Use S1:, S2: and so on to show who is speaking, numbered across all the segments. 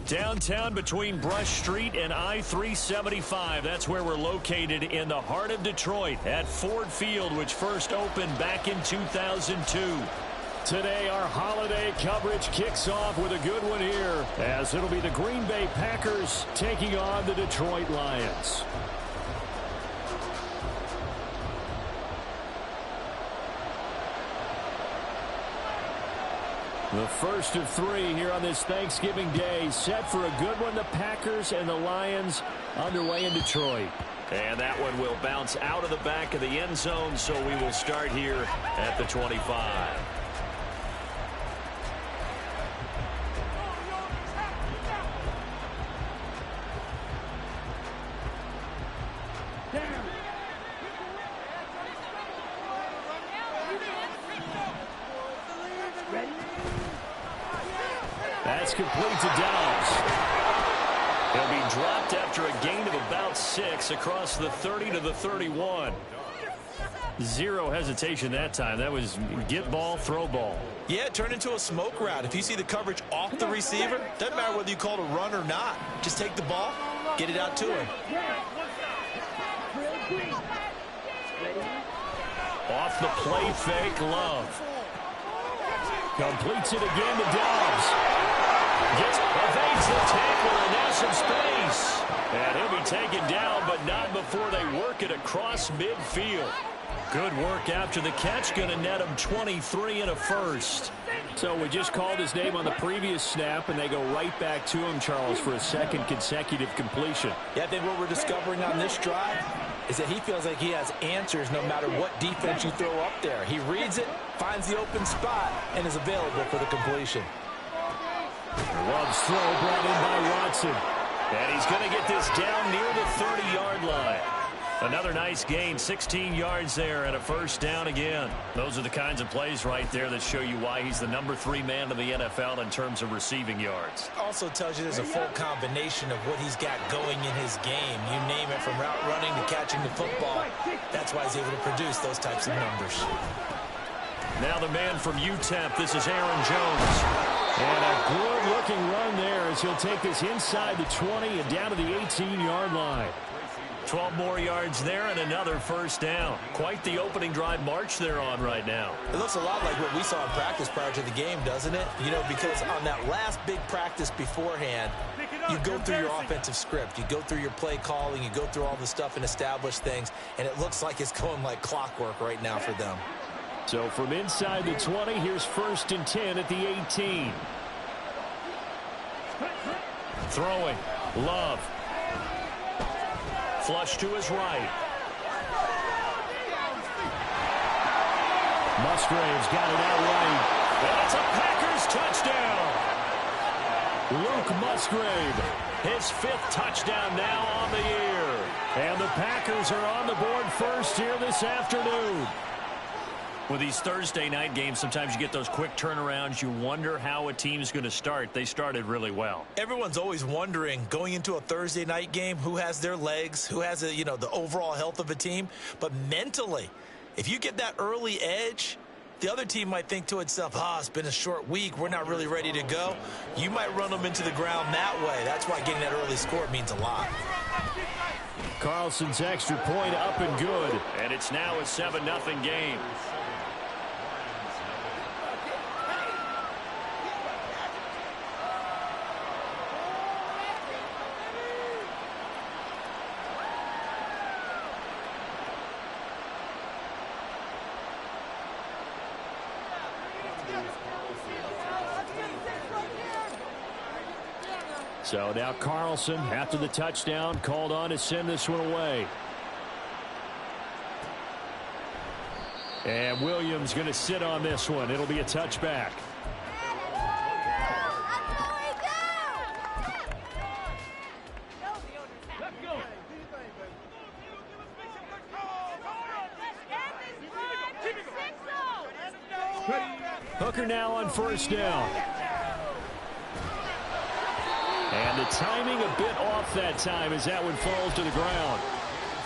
S1: Downtown between Brush Street and I-375. That's where we're located in the heart of Detroit at Ford Field, which first opened back in 2002. Today, our holiday coverage kicks off with a good one here, as it'll be the Green Bay Packers taking on the Detroit Lions. The first of three here on this Thanksgiving Day, set for a good one. The Packers and the Lions underway in Detroit.
S2: And that one will bounce out of the back of the end zone, so we will start here at the 25.
S1: That's complete to Dobbs. He'll be dropped after a gain of about 6 across the 30 to the 31. Zero hesitation that time. That was get ball, throw ball.
S3: Yeah, it turned into a smoke route. If you see the coverage off the receiver, doesn't matter whether you call it a run or not. Just take the ball, get it out to him.
S1: Off the play fake, Love. Completes it again to Dobbs. Evades the tackle, and now some space. And he'll be taken down, but not before they work it across midfield. Good work after the catch. Going to net him 23 and a first. So we just called his name on the previous snap, and they go right back to him, Charles, for a second consecutive completion.
S4: Yeah, I think what we're discovering on this drive is that he feels like he has answers no matter what defense you throw up there. He reads it, finds the open spot, and is available for the completion.
S1: Love's throw brought in by Watson. And he's going to get this down near the 30-yard line. Another nice gain, 16 yards there, and a first down again. Those are the kinds of plays right there that show you why he's the number 3 man in the NFL in terms of receiving yards.
S4: Also tells you there's a full combination of what he's got going in his game. You name it, from route running to catching the football. That's why he's able to produce those types of numbers.
S1: Now the man from UTEP, this is Aaron Jones. And a good-looking run there as he'll take this inside the 20 and down to the 18-yard line. 12 more yards there and another first down. Quite the opening drive march they're on right now.
S4: It looks a lot like what we saw in practice prior to the game, doesn't it? You know, because on that last big practice beforehand, you go through your offensive script. You go through your play calling. You go through all the stuff and establish things. And it looks like it's going like clockwork right now for them.
S1: So from inside the 20, here's 1st and 10 at the 18. Throwing. Love. Flush to his right. Musgrave's got it out right. And it's a Packers touchdown. Luke Musgrave, his 5th touchdown now on the year. And the Packers are on the board first here this afternoon. With these Thursday night games, sometimes you get those quick turnarounds. You wonder how a team's going to start. They started really well.
S4: Everyone's always wondering, going into a Thursday night game, who has their legs, who has, the overall health of a team. But mentally, if you get that early edge, the other team might think to itself, it's been a short week. We're not really ready to go. You might run them into the ground that way. That's why getting that early score means a lot.
S1: Carlson's extra point up and good. And it's now a 7-0 game. So now Carlson, after the touchdown, called on to send this one away. And Williams going to sit on this one. It'll be a touchback. Hooker now on first down. And the timing a bit off that time as that one falls to the ground.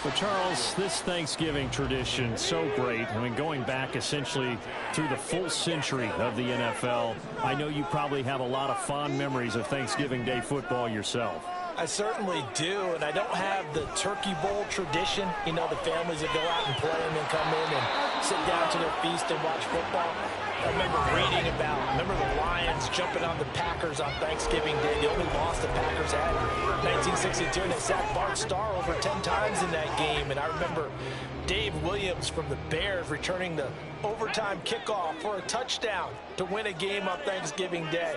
S1: But Charles, this Thanksgiving tradition, so great. I mean, going back essentially through the full century of the NFL, I know you probably have a lot of fond memories of Thanksgiving Day football yourself.
S4: I certainly do, and I don't have the Turkey Bowl tradition. You know, the families that go out and play and then come in and sit down to their feast and watch football. I remember reading about, the Lions jumping on the Packers on Thanksgiving Day. The only loss the Packers had in 1962, and they sacked Bart Starr over 10 times in that game. And I remember Dave Williams from the Bears returning the overtime kickoff for a touchdown to win a game on Thanksgiving Day.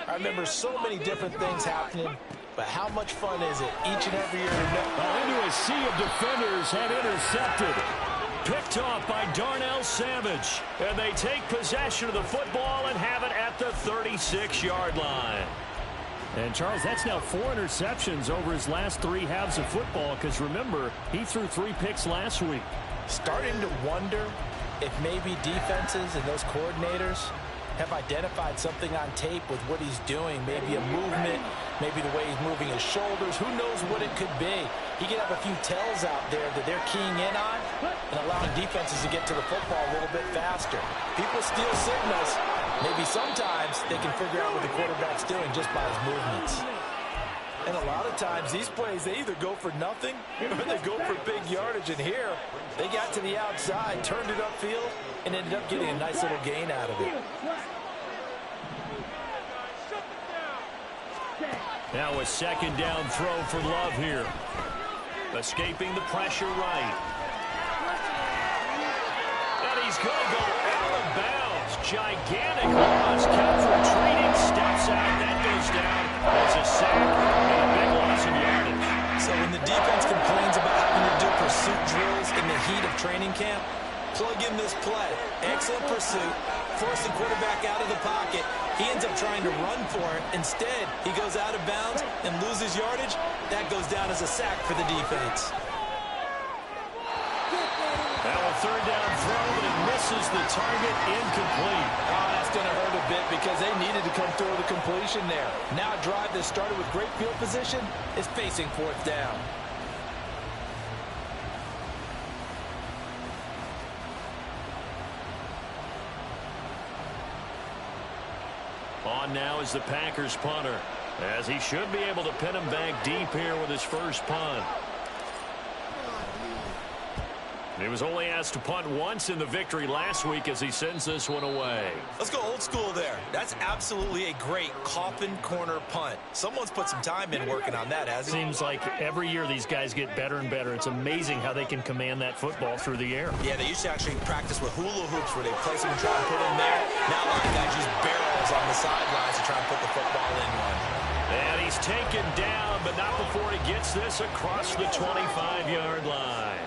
S4: I remember so many different things happening. But how much fun is it each and every year to know?
S1: Into a sea of defenders and intercepted. Picked off by Darnell Savage. And they take possession of the football and have it at the 36-yard line. And, Charles, that's now 4 interceptions over his last 3 halves of football. Because, remember, he threw 3 picks last week.
S4: Starting to wonder if maybe defenses and those coordinators have identified something on tape with what he's doing. Maybe a movement, maybe the way he's moving his shoulders. Who knows what it could be? He could have a few tells out there that they're keying in on and allowing defenses to get to the football a little bit faster. People steal signals. Maybe sometimes they can figure out what the quarterback's doing just by his movements. And a lot of times, these plays, they either go for nothing or they go for big yardage. And here, they got to the outside, turned it upfield, and ended up getting a nice little gain out of it.
S1: Now a second down throw for Love here. Escaping the pressure right. And he's going to go out of bounds. Gigantic loss. Kept retreating, steps out. That goes down as a sack and a big loss in yardage.
S4: So when the defense complains about having to do pursuit drills in the heat of training camp, plug in this play. Excellent pursuit. Force the quarterback out of the pocket. He ends up trying to run for it. Instead, he goes out of bounds and loses yardage. That goes down as a sack for the defense.
S1: Now a third down throw, but it misses the target, incomplete.
S4: Oh, that's going to hurt a bit because they needed to come through with a completion there. Now a drive that started with great field position is facing 4th down.
S1: On now is the Packers punter, as he should be able to pin him back deep here with his first punt. He was only asked to punt once in the victory last week as he sends this one away.
S4: Let's go old school there. That's absolutely a great coffin corner punt. Someone's put some time in working on that, hasn't he?
S1: Seems like every year these guys get better and better. It's amazing how they can command that football through the air.
S4: Yeah, they used to actually practice with hula hoops where they place them and try and put them there. Now a lot of guys use barrels on the sidelines to try and put the football in one.
S1: And he's taken down, but not before he gets this across the 25-yard line.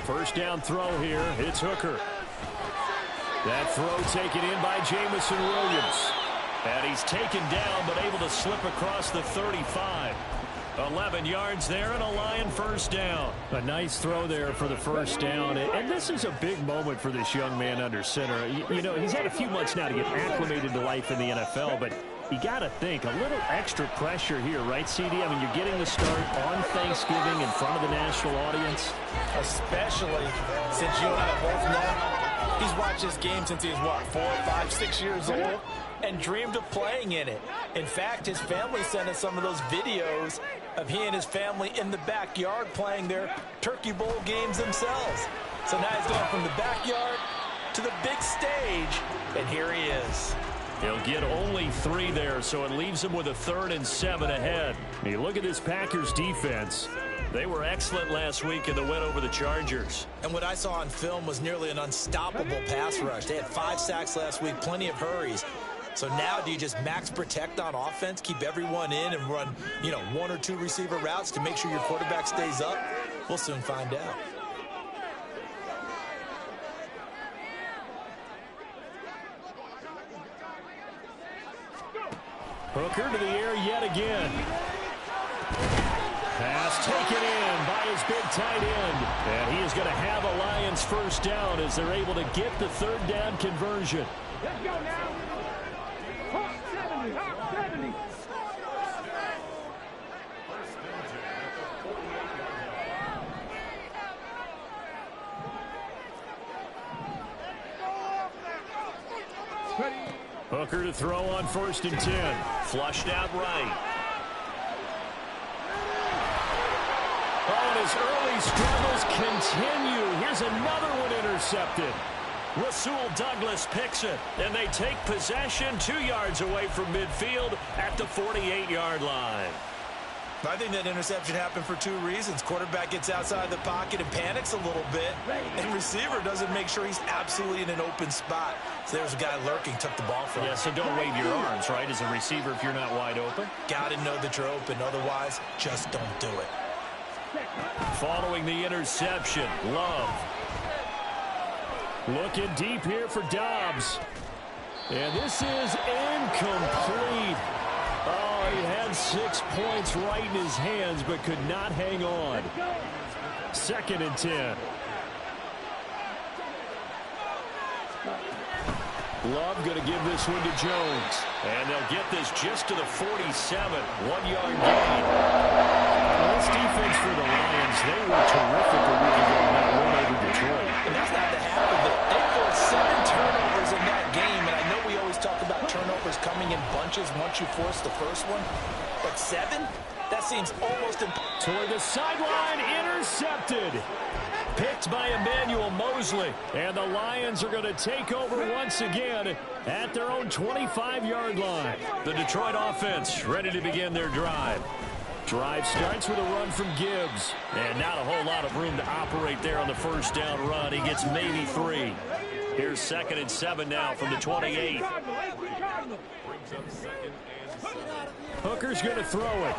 S1: First down throw here. It's Hooker. That throw taken in by Jamison Williams. And he's taken down, but able to slip across the 35. 11 yards there and a Lion first down. A nice throw there for the first down. And this is a big moment for this young man under center. You know, he's had a few months now to get acclimated to life in the NFL, but you got to think, a little extra pressure here, right, CD? I mean, you're getting the start on Thanksgiving in front of the national audience.
S4: Especially since you and I both know he's watched this game since he was, what, 4, 5, 6 years old, and dreamed of playing in it. In fact, his family sent us some of those videos of he and his family in the backyard playing their Turkey Bowl games themselves. So now he's going from the backyard to the big stage, and here he is.
S1: He'll get only 3 there, so it leaves him with a 3rd and 7 ahead. You look at this Packers defense. They were excellent last week in the win over the Chargers.
S4: And what I saw on film was nearly an unstoppable pass rush. They had 5 sacks last week, plenty of hurries. So now do you just max protect on offense, keep everyone in and run, 1 or 2 receiver routes to make sure your quarterback stays up? We'll soon find out.
S1: Hooker to the air yet again. Pass taken in by his big tight end. And he is going to have a Lions first down as they're able to get the 3rd down conversion.
S5: Let's go now. Hawk 70, Hawk 70.
S1: Hooker to throw on 1st and 10.
S2: Flushed out right.
S1: Oh, and his early struggles continue. Here's another one intercepted.
S2: Rasul Douglas picks it, and they take possession 2 yards away from midfield at the 48-yard line.
S4: I think that interception happened for 2 reasons. Quarterback gets outside the pocket and panics a little bit, and receiver doesn't make sure he's absolutely in an open spot. So there's a guy lurking, took the ball from him.
S2: Yeah, so don't wave your arms, right, as a receiver if you're not wide open.
S4: Got to know that you're open. Otherwise, just don't do it.
S1: Following the interception, Love. Looking deep here for Dobbs. And this is incomplete. Oh, he had 6 points right in his hands, but could not hang on. 2nd and 10. Love going to give this one to Jones.
S2: And they'll get this just to the 47. 1-yard gain.
S1: Well, this defense for the Lions, they were terrific a week ago in that win over Detroit.
S4: And that's not the half of it. They forced 7 turnovers in that game, and I know we always talk about turnovers coming in bunches once you force the first one, but 7? That seems almost impossible.
S1: Toward the sideline, intercepted. Picked by Emmanuel Mosley. And the Lions are going to take over once again at their own 25-yard line.
S2: The Detroit offense ready to begin their drive.
S1: Drive starts with a run from Gibbs.
S2: And not a whole lot of room to operate there on the 1st down run. He gets maybe 3. Here's 2nd and 7 now from the 28.
S1: Hooker's going to throw it.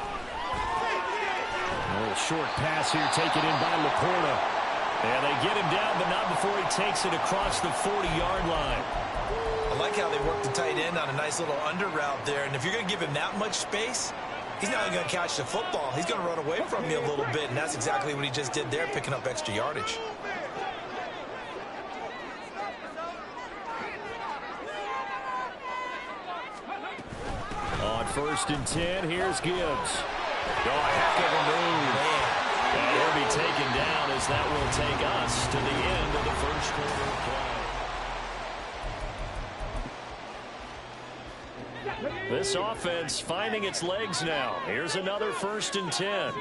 S1: A little short pass here taken in by Laporta. And they get him down, but not before he takes it across the 40-yard line.
S4: I like how they work the tight end on a nice little under route there. And if you're going to give him that much space, he's not going to catch the football. He's going to run away from you a little bit, and that's exactly what he just did there, picking up extra yardage.
S1: On 1st and 10, here's Gibbs.
S2: Oh, a heck of a move. And he'll be taken down as that will take us to the end of the 1st quarter of play.
S1: This offense finding its legs now. Here's another 1st and 10.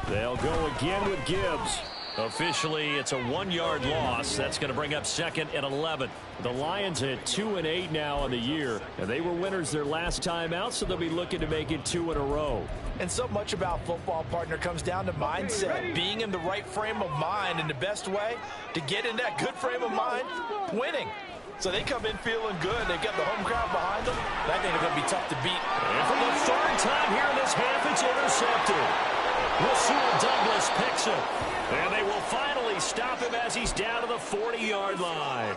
S1: They'll go again with Gibbs.
S2: Officially, it's a 1-yard loss. That's going to bring up 2nd and 11.
S1: The Lions at 2-8 now on the year, and they were winners their last time out, so they'll be looking to make it 2 in a row.
S4: And so much about football, partner, comes down to mindset, being in the right frame of mind, and the best way to get in that good frame of mind, winning. So they come in feeling good. They've got the home crowd behind them. I think they're going to be tough to beat.
S1: And for the 3rd time here in this half, it's intercepted. Rasul Douglas picks it. And they will finally stop him as he's down to the 40-yard line.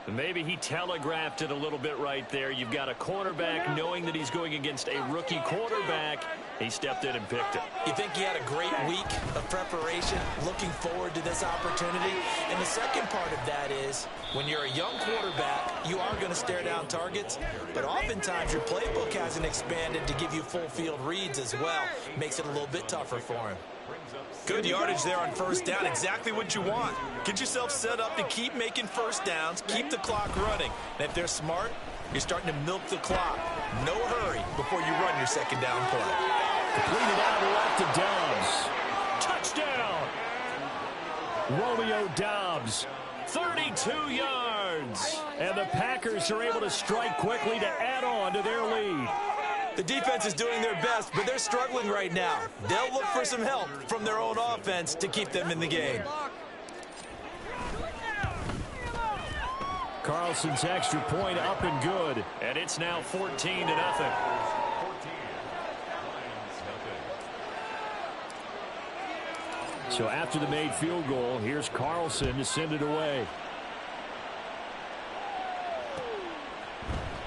S2: Maybe he telegraphed it a little bit right there. You've got a cornerback knowing that he's going against a rookie quarterback. He stepped in and picked it.
S4: You think he had a great week of preparation, looking forward to this opportunity? And the second part of that is, when you're a young quarterback, you are going to stare down targets, but oftentimes your playbook hasn't expanded to give you full field reads as well. Makes it a little bit tougher for him. Good yardage there on 1st down. Exactly what you want. Get yourself set up to keep making 1st downs, keep the clock running. And if they're smart, you're starting to milk the clock. No hurry before you run your 2nd down play.
S1: Completed out left to Dobbs. Touchdown! Romeo Dobbs, 32 yards. And the Packers are able to strike quickly to add on to their lead.
S4: The defense is doing their best, but they're struggling right now. They'll look for some help from their own offense to keep them in the game.
S1: Carlson's extra point up and good.
S2: And it's now 14-0.
S1: So after the made field goal, here's Carlson to send it away.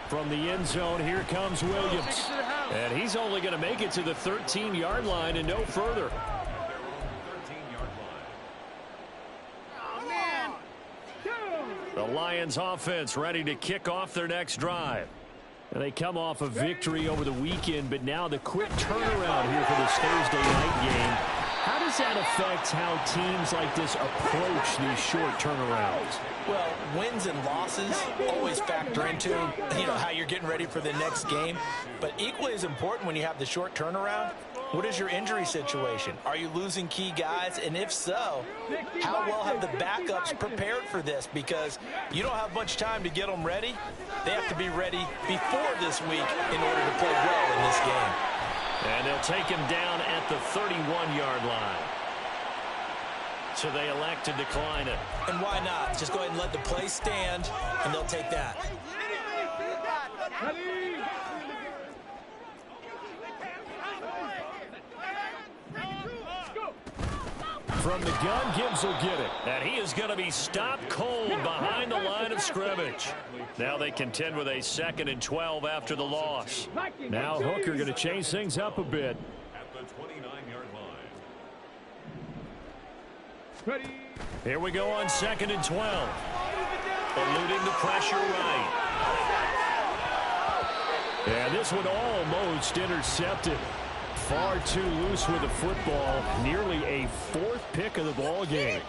S1: From the end zone, here comes Williams. And he's only going to make it to the 13-yard line and no further. The Lions offense ready to kick off their next drive. And they come off a victory over the weekend, but now the quick turnaround here for this Thursday night game. How does that affect how teams like this approach these short turnarounds?
S4: Well, wins and losses always factor into, how you're getting ready for the next game. But equally as important when you have the short turnaround, what is your injury situation? Are you losing key guys? And if so, how well have the backups prepared for this? Because you don't have much time to get them ready. They have to be ready before this week in order to play well in this game.
S2: And they'll take him down at the 31-yard line. So they elect to decline it.
S4: And why not? Just go ahead and let the play stand, and they'll take that.
S1: From the gun, Gibbs will get it.
S2: And he is going to be stopped cold behind the line of scrimmage. Now they contend with a 2nd and 12 after the loss.
S1: Now Hooker going to change things up a bit.
S5: At the 29-yard line.
S2: Here we go on 2nd and 12. Eluding the pressure right.
S1: And this one almost intercepted. Far too loose with the football. Nearly a 4th pick of the ball game.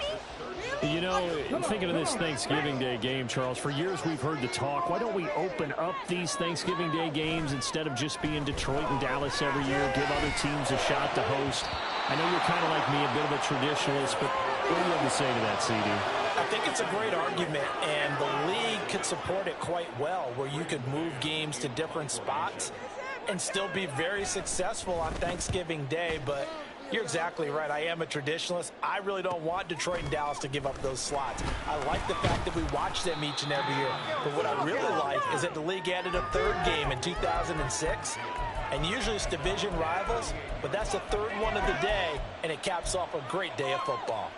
S1: You know, thinking of this Thanksgiving Day game, Charles, for years we've heard the talk, why don't we open up these Thanksgiving Day games instead of just being Detroit and Dallas every year, give other teams a shot to host? I know you're kind of like me, a bit of a traditionalist, but what do you have to say to that, CD?
S4: I think it's a great argument, and the league could support it quite well, where you could move games to different spots and still be very successful on Thanksgiving Day. But you're exactly right. I am a traditionalist. I really don't want Detroit and Dallas to give up those slots. I like the fact that we watch them each and every year. But what I really like is that the league added a 3rd game in 2006. And usually it's division rivals, but that's the 3rd one of the day, and it caps off a great day of football.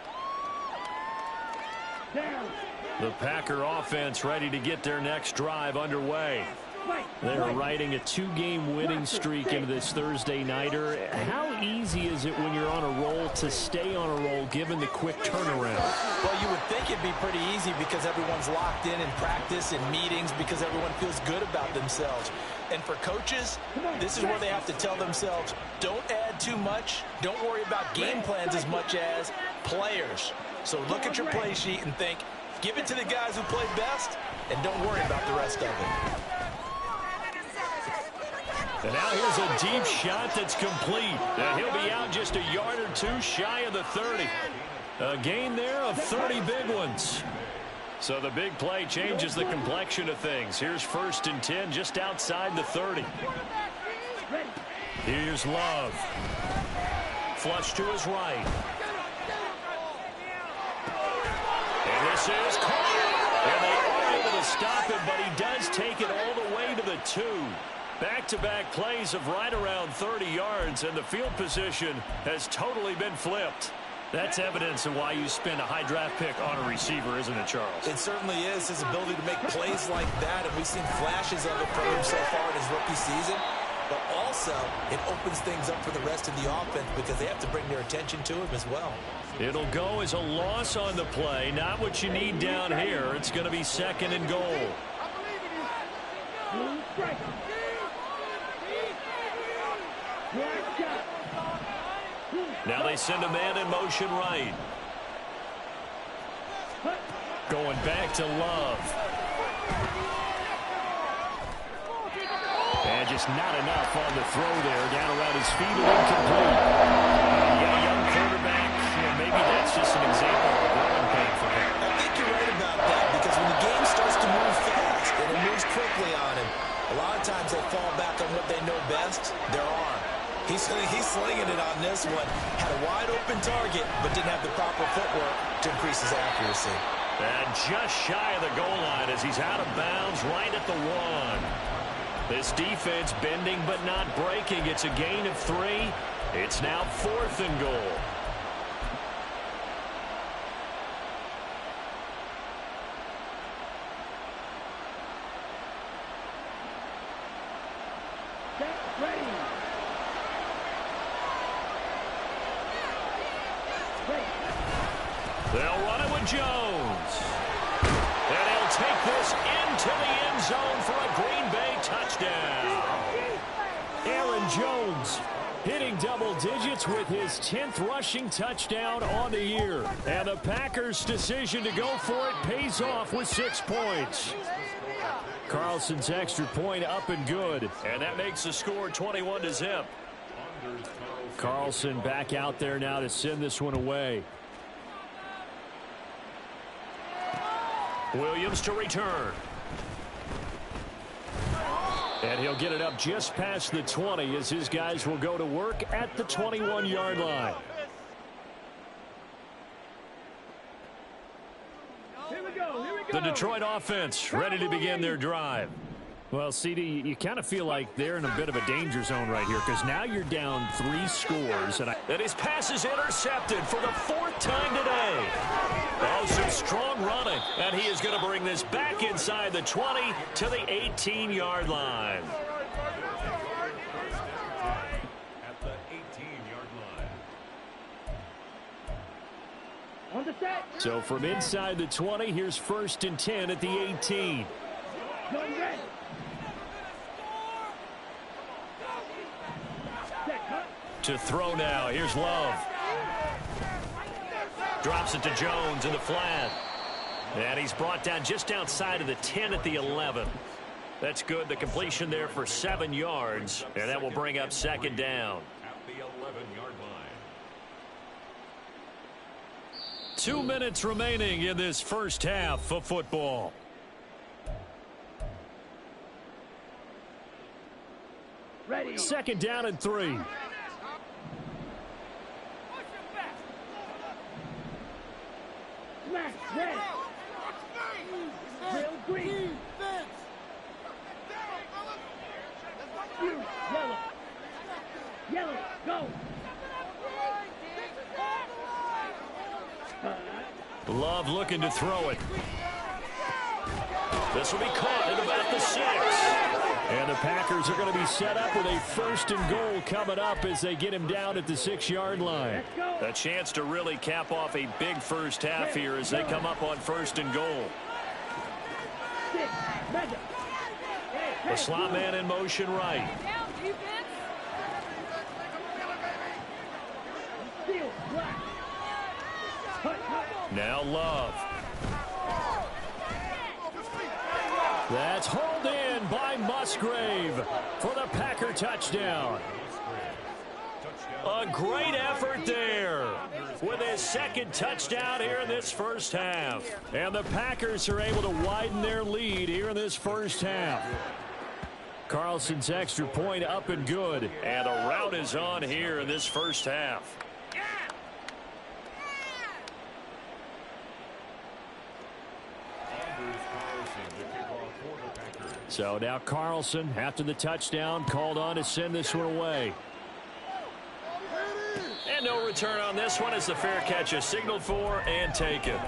S2: The Packer offense ready to get their next drive underway. They're riding a 2-game winning streak into this Thursday nighter. How easy is it when you're on a roll to stay on a roll given the quick turnaround?
S4: Well, you would think it'd be pretty easy because everyone's locked in practice and meetings because everyone feels good about themselves. And for coaches, this is where they have to tell themselves, don't add too much. Don't worry about game plans as much as players. So look at your play sheet and think, give it to the guys who play best, and don't worry about the rest of it.
S2: And now here's a deep shot that's complete. And he'll be out just a yard or two shy of the 30. A gain there of 30 big ones. So the big play changes the complexion of things. Here's 1st and 10 just outside the 30. Here's Love. Flush to his right. And this is caught. And they are able to stop him, but he does take it all the way to the 2. Back-to-back plays of right around 30 yards, and the field position has totally been flipped. That's evidence of why you spend a high draft pick on a receiver, isn't it, Charles?
S4: It certainly is, his ability to make plays like that, and we've seen flashes of it from him so far in his rookie season. But also, it opens things up for the rest of the offense because they have to bring their attention to him as well.
S2: It'll go as a loss on the play, not what you need down here. It's going to be 2nd and goal. Now they send a man in motion right. Going back to Love. And just not enough on the throw there. Down around his feet and incomplete. Yeah, young quarterback. Maybe that's just an example of growing pain for him.
S4: I think you're right about that because when the game starts to move fast and it moves quickly on him, a lot of times they fall back on what they know best, their arm. He's slinging it on this one. Had a wide-open target, but didn't have the proper footwork to increase his accuracy.
S2: And just shy of the goal line as he's out of bounds right at the 1. This defense bending but not breaking. It's a gain of 3. It's now 4th and goal. They'll run it with Jones. And he'll take this into the end zone for a Green Bay touchdown.
S1: Aaron Jones Hitting double digits with his 10th rushing touchdown on the year. And the Packers' decision to go for it pays off with 6 points. Carlson's extra point up and good.
S2: And that makes the score 21-0.
S1: Carlson back out there now to send this one away.
S2: Williams to return.
S1: And he'll get it up just past the 20 as his guys will go to work at the 21-yard line. The Detroit offense ready to begin their drive. Well, CD, you kind of feel like they're in a bit of a danger zone right here because now you're down 3 scores.
S2: And his pass is intercepted for the 4th time today. Oh, some strong running. And he is going to bring this back inside the 20 to the 18-yard line.
S5: At the 18-yard line.
S6: On the set.
S1: So from inside the 20, here's 1st and 10 at the 18.
S6: Going red.
S2: To throw now. Here's Love. Drops it to Jones in the flat. And he's brought down just outside of the 10 at the 11. That's good. The completion there for 7 yards. And that will bring up 2nd down.
S5: At the 11-yard line.
S1: 2 minutes remaining in this first half of football.
S6: Ready.
S1: 2nd down and 3.
S6: Smash red. Real green. You yellow. Yellow. Go.
S1: Love looking to throw it.
S2: This will be caught at about the 6.
S1: And the Packers are going to be set up with a 1st and goal coming up as they get him down at the 6-yard line.
S2: A chance to really cap off a big first half here as they come up on 1st and goal.
S1: The slot man in motion right. Now Love. That's hauled in by Musgrave for the Packer touchdown.
S2: A great effort there with his 2nd touchdown here in this first half.
S1: And the Packers are able to widen their lead here in this first half. Carlson's extra point up and good.
S2: And the route is on here in this first half.
S1: So now Carlson, after the touchdown, called on to send this one away.
S2: And no return on this one as the fair catch is signaled for and taken.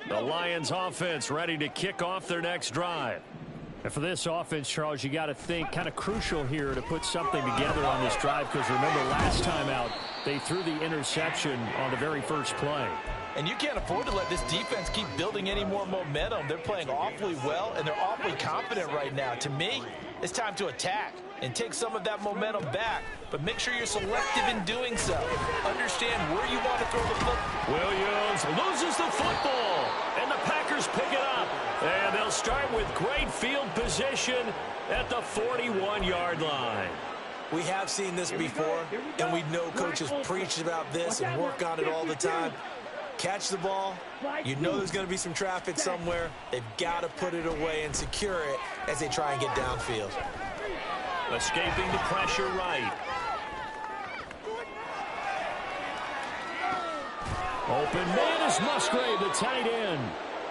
S1: The Lions offense ready to kick off their next drive. And for this offense, Charles, you got to think kind of crucial here to put something together on this drive because remember last time out they threw the interception on the very first play.
S4: And you can't afford to let this defense keep building any more momentum. They're playing awfully well, and they're awfully confident right now. To me, it's time to attack and take some of that momentum back. But make sure you're selective in doing so. Understand where you want to throw the football.
S2: Williams loses the football, and the Packers pick it up. And they'll start with great field position at the 41-yard line.
S4: We have seen this before, and we know coaches preach about this and work on it all the time. Catch the ball. You know there's going to be some traffic somewhere. They've got to put it away and secure it as they try and get downfield.
S2: Escaping the pressure right.
S1: Open man is Musgrave, the tight end.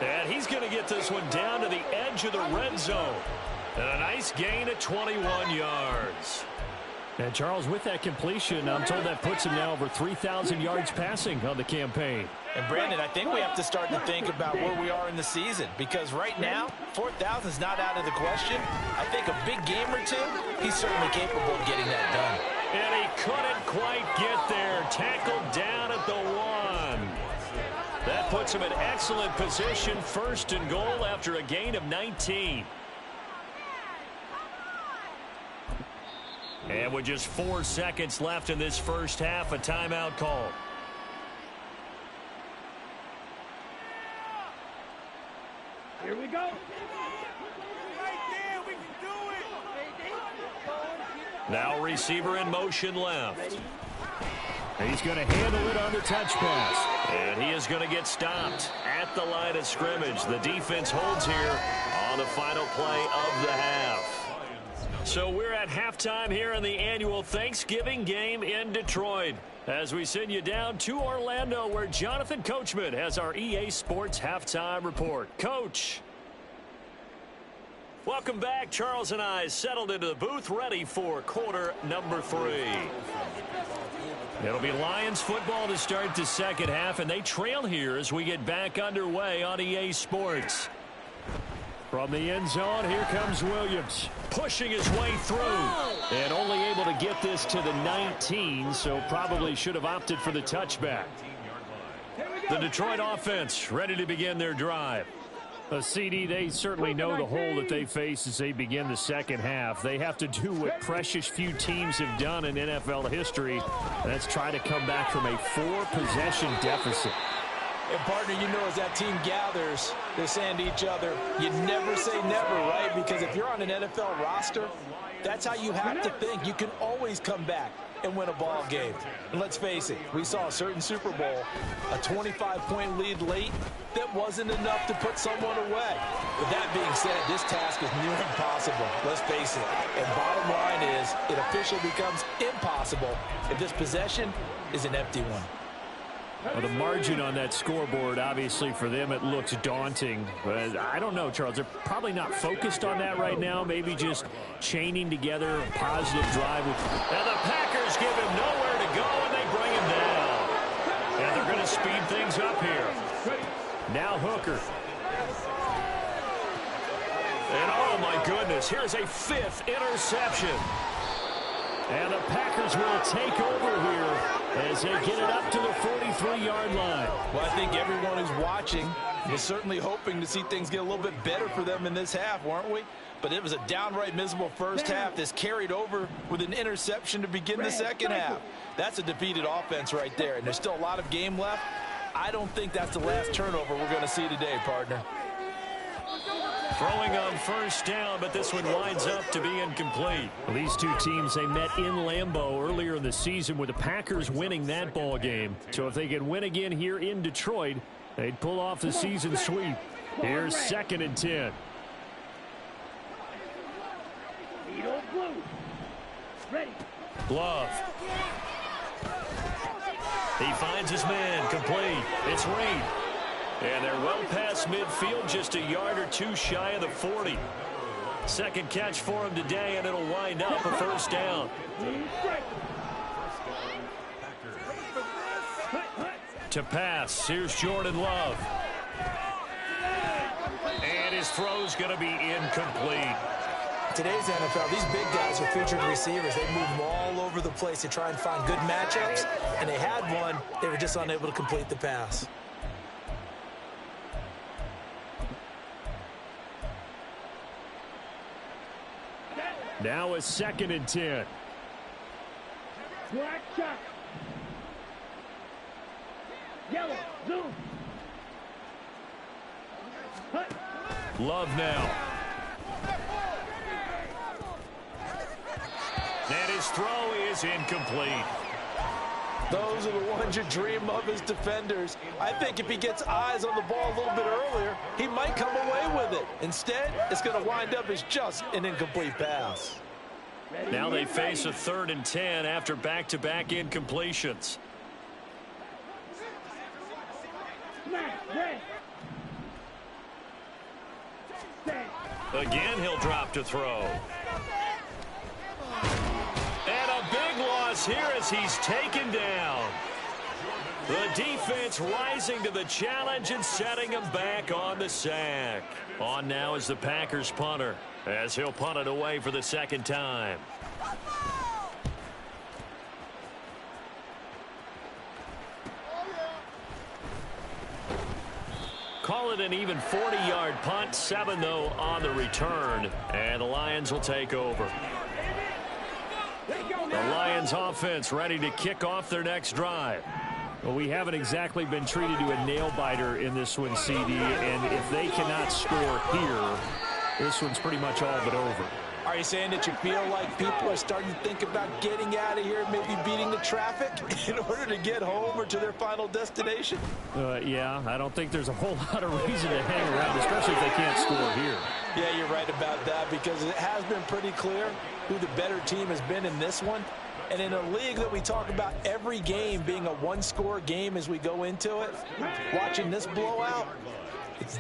S2: And he's going to get this one down to the edge of the red zone. And a nice gain at 21 yards.
S1: And Charles, with that completion, I'm told that puts him now over 3,000 yards passing on the campaign.
S4: And Brandon, I think we have to start to think about where we are in the season, because right now, 4,000 is not out of the question. I think a big game or two, he's certainly capable of getting that done.
S2: And he couldn't quite get there. Tackled down at the 1. That puts him in excellent position, 1st and goal after a gain of 19. And with just 4 seconds left in this first half, a timeout call.
S6: Here we go.
S2: Now receiver in motion left.
S1: He's going to handle it on the touch pass.
S2: And he is going to get stopped at the line of scrimmage. The defense holds here on the final play of the half. So we're at halftime here in the annual Thanksgiving game in Detroit, as we send you down to Orlando, where Jonathan Coachman has our EA Sports halftime report. Coach. Welcome back. Charles and I settled into the booth, ready for quarter number 3. It'll be Lions football to start the second half, and they trail here as we get back underway on EA Sports.
S1: From the end zone, here comes Williams.
S2: Pushing his way through.
S1: And only able to get this to the 19, so probably should have opted for the touchback.
S2: The Detroit offense ready to begin their drive.
S1: A CD, they certainly know the hole that they face as they begin the second half. They have to do what precious few teams have done in NFL history. That's try to come back from a 4-possession deficit.
S4: And, partner, you know, as that team gathers, they're saying to each other, you never say never, right? Because if you're on an NFL roster, that's how you have to think. You can always come back and win a ball game. And let's face it, we saw a certain Super Bowl, a 25-point lead late that wasn't enough to put someone away. But that being said, this task is near impossible. Let's face it. And bottom line is, it officially becomes impossible if this possession is an empty one.
S1: Well, the margin on that scoreboard, obviously, for them, it looks daunting. But I don't know, Charles. They're probably not focused on that right now. Maybe just chaining together a positive drive.
S2: And the Packers give him nowhere to go, and they bring him down. And they're going to speed things up here.
S1: Now Hooker.
S2: And, oh, my goodness, here's a 5th interception.
S1: And the Packers will take over here as they get it up to the 43-yard line.
S4: Well, I think everyone who's watching was certainly hoping to see things get a little bit better for them in this half, weren't we? But it was a downright miserable first half. This carried over with an interception to begin the second half. That's a defeated offense right there, and there's still a lot of game left. I don't think that's the last turnover we're going to see today, partner.
S2: Throwing on first down, but this one winds up to be incomplete.
S1: Well, these two teams, they met in Lambeau earlier in the season with the Packers winning that ball game. So if they can win again here in Detroit, they'd pull off the season sweep. Here's 2nd and 10.
S6: Ready.
S2: Love. He finds his man, complete. It's Reed. And they're well past midfield, just a yard or two shy of the 40. Second catch for him today, and it'll wind up a first down. To pass, here's Jordan Love. And his throw's going to be incomplete.
S4: Today's NFL, these big guys are featured receivers. They move them all over the place to try and find good matchups, and they had one. They were just unable to complete the pass.
S1: Now a 2nd and 10.
S6: Black shot. Yellow. Zoom. Hut.
S2: Love now. And his throw is incomplete.
S4: Those are the ones you dream of as defenders. I think if he gets eyes on the ball a little bit earlier, he might come away with it. Instead, it's going to wind up as just an incomplete pass.
S2: Now they face a 3rd and 10 after back-to-back incompletions. Again, he'll drop to throw. And a is here as he's taken down. The defense rising to the challenge and setting him back on the sack. On now is the Packers punter, as he'll punt it away for the second time. Call it an even 40-yard punt, 7 though on the return, and the Lions will take over. The Lions offense ready to kick off their next drive.
S1: Well, we haven't exactly been treated to a nail-biter in this one, CD, and if they cannot score here, this one's pretty much all but over.
S4: Are you saying that you feel like people are starting to think about getting out of here, maybe beating the traffic in order to get home or to their final destination?
S1: Yeah, I don't think there's a whole lot of reason to hang around, especially if they can't score here.
S4: Yeah, you're right about that, because it has been pretty clear who the better team has been in this one. And in a league that we talk about every game being a one-score game as we go into it, watching this blowout,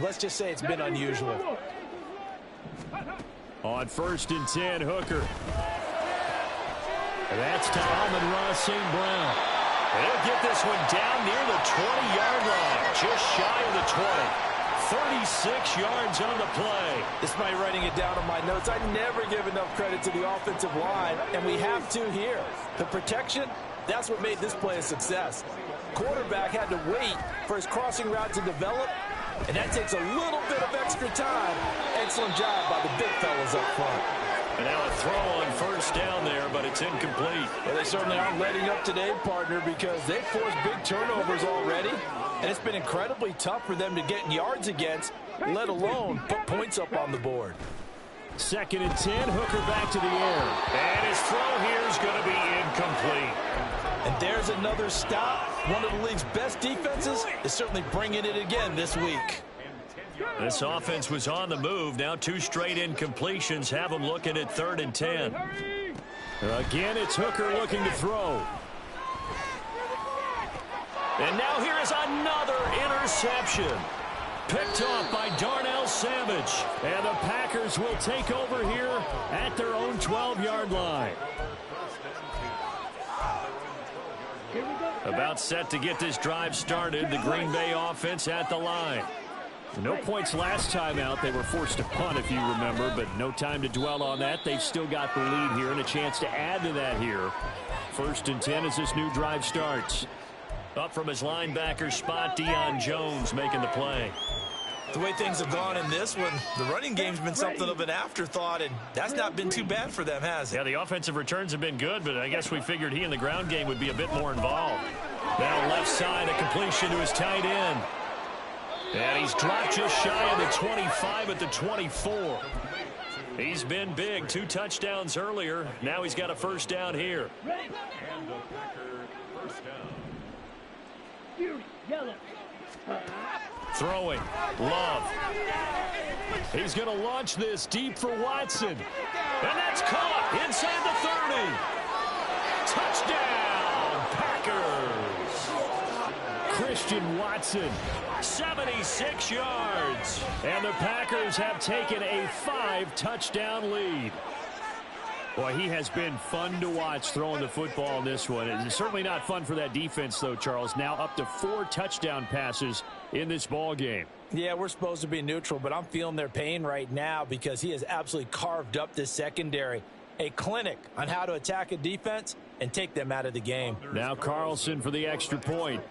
S4: let's just say it's been unusual.
S1: On 1st and 10, Hooker. That's to Amon-Ra St. Brown.
S2: He'll get this one down near the 20-yard line, just shy of the 20. 36 yards on the play.
S4: Despite writing it down on my notes, I never give enough credit to the offensive line, and we have to here. The protection, that's what made this play a success. Quarterback had to wait for his crossing route to develop, and that takes a little bit of extra time. Excellent job by the big fellas up front.
S2: And now a throw on 1st down there, but it's incomplete.
S4: Well, they certainly aren't letting up today, partner, because they've forced big turnovers already, and it's been incredibly tough for them to get yards against, let alone put points up on the board.
S1: 2nd and 10, Hooker back to the air.
S2: And his throw here is going to be incomplete.
S4: And there's another stop. One of the league's best defenses is certainly bringing it again this week.
S2: This offense was on the move. Now 2 straight incompletions have them looking at 3rd and 10.
S1: Again, it's Hooker looking to throw.
S2: And now here is another interception. Picked off by Darnell Savage.
S1: And the Packers will take over here at their own 12-yard line.
S2: About set to get this drive started. The Green Bay offense at the line.
S1: No points last time out. They were forced to punt, if you remember, but no time to dwell on that. They've still got the lead here and a chance to add to that here. 1st and 10 as this new drive starts.
S2: Up from his linebacker spot, Deion Jones making the play.
S4: The way things have gone in this one, the running game's been something of an afterthought, and that's not been too bad for them, has it?
S2: Yeah, the offensive returns have been good, but I guess we figured he in the ground game would be a bit more involved. Now left side, a completion to his tight end. And he's dropped just shy of the 25 at the 24. He's been big. 2 touchdowns earlier. Now he's got a 1st down here.
S5: And the Packer 1st down.
S6: Yellow.
S2: Throwing. Love. He's going to launch this deep for Watson. And that's caught inside the 30. Touchdown, Packers.
S1: Christian Watson.
S2: 76 yards.
S1: And the Packers have taken a 5-touchdown lead. Boy, he has been fun to watch throwing the football in this one. It's certainly not fun for that defense, though, Charles. Now up to 4 touchdown passes in this ball game.
S4: Yeah, we're supposed to be neutral, but I'm feeling their pain right now because he has absolutely carved up this secondary. A clinic on how to attack a defense and take them out of the game.
S1: Now Carlson for the extra point.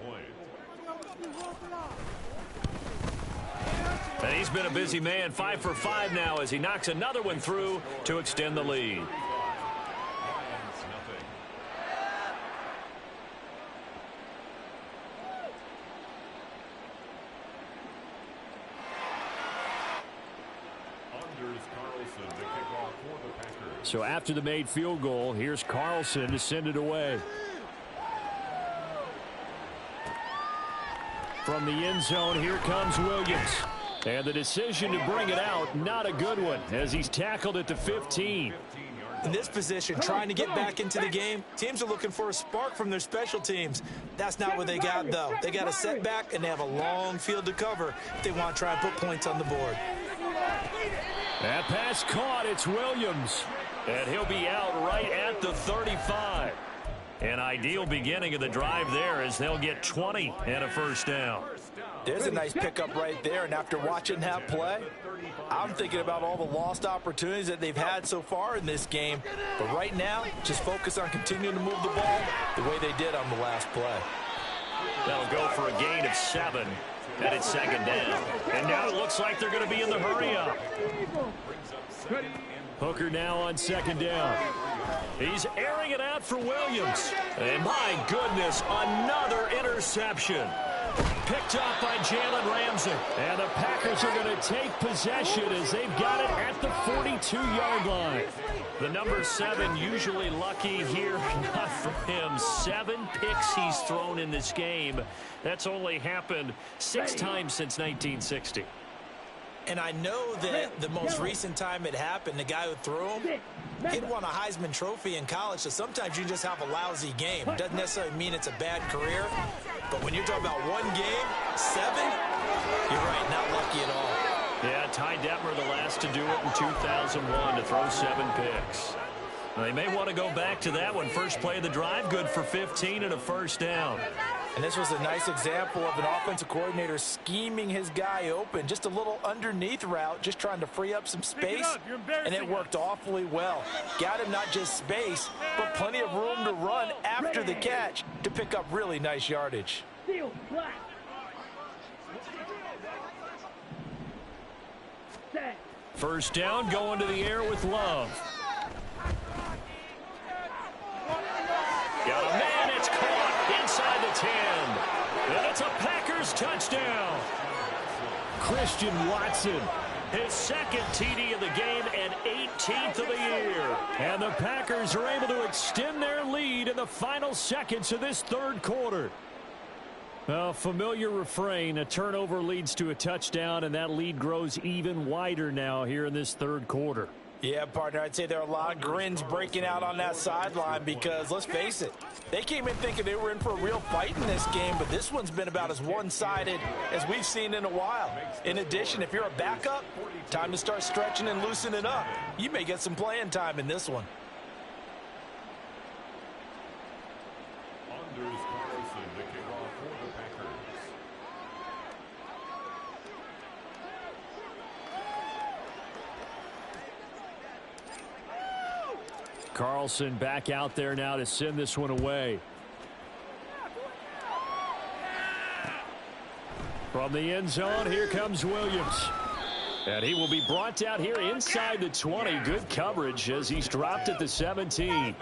S2: And he's been a busy man. 5 for 5 now as he knocks another one through to extend the lead.
S1: So after the made field goal, here's Carlson to send it away. From the end zone, here comes Williams. And the decision to bring it out, not a good one, as he's tackled at the 15.
S4: In this position, trying to get back into the game, teams are looking for a spark from their special teams. That's not what they got, though. They got a setback, and they have a long field to cover if they want to try and put points on the board.
S1: That pass caught. It's Williams.
S2: And he'll be out right at the 35. An ideal beginning of the drive there as they'll get 20 and a first down.
S4: There's a nice pickup right there, and after watching that play, I'm thinking about all the lost opportunities that they've had so far in this game. But right now, just focus on continuing to move the ball the way they did on the last play.
S2: That'll go for a gain of 7, and it's second down. And now it looks like they're going to be in the hurry-up.
S1: Hooker now on second down.
S2: He's airing it out for Williams. And my goodness, another interception.
S1: Picked off by Jalen Ramsey. And the Packers are going to take possession as they've got it at the 42-yard line.
S2: The number 7 usually lucky here. Not for him. 7 picks he's thrown in this game. That's only happened 6 times since 1960.
S4: And I know that the most recent time it happened, the guy who threw him, he'd won a Heisman Trophy in college, so sometimes you just have a lousy game. Doesn't necessarily mean it's a bad career, but when you're talking about one game, 7, you're right, not lucky at all.
S2: Yeah, Ty Detmer the last to do it in 2001 to throw 7 picks. They may want to go back to that one. First play of the drive, good for 15 and a first down.
S4: And this was a nice example of an offensive coordinator scheming his guy open. Just a little underneath route, just trying to free up some space, and it worked awfully well. Got him not just space, but plenty of room to run after the catch to pick up really nice yardage.
S1: First down, going to the air with Love.
S2: Got a man, it's caught inside the 10. And it's a Packers touchdown.
S1: Christian Watson.
S2: His second TD of the game and 18th of the year.
S1: And the Packers are able to extend their lead in the final seconds of this third quarter. A familiar refrain, a turnover leads to a touchdown, and that lead grows even wider now here in this third quarter.
S4: Yeah, partner, I'd say there are a lot of grins breaking out on that sideline because, let's face it, they came in thinking they were in for a real fight in this game, but this one's been about as one-sided as we've seen in a while. In addition, if you're a backup, time to start stretching and loosening up. You may get some playing time in this one.
S5: Anders Carlson, the kickoff for the Packers.
S1: Carlson back out there now to send this one away. From the end zone, here comes Williams. And he will be brought down here inside the 20. Good coverage as he's dropped at the 17.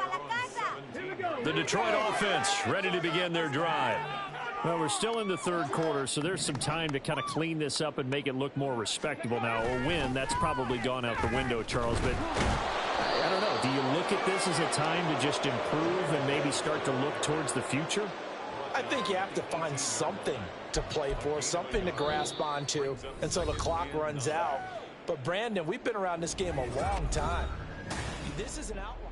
S1: The Detroit offense ready to begin their drive. Well, we're still in the third quarter, so there's some time to kind of clean this up and make it look more respectable now. A win, that's probably gone out the window, Charles, but I don't know. Do you look at this as a time to just improve and maybe start to look towards the future?
S4: I think you have to find something to play for, something to grasp onto, and so the clock runs out. But, Brandon, we've been around this game a long time. This is an outlier.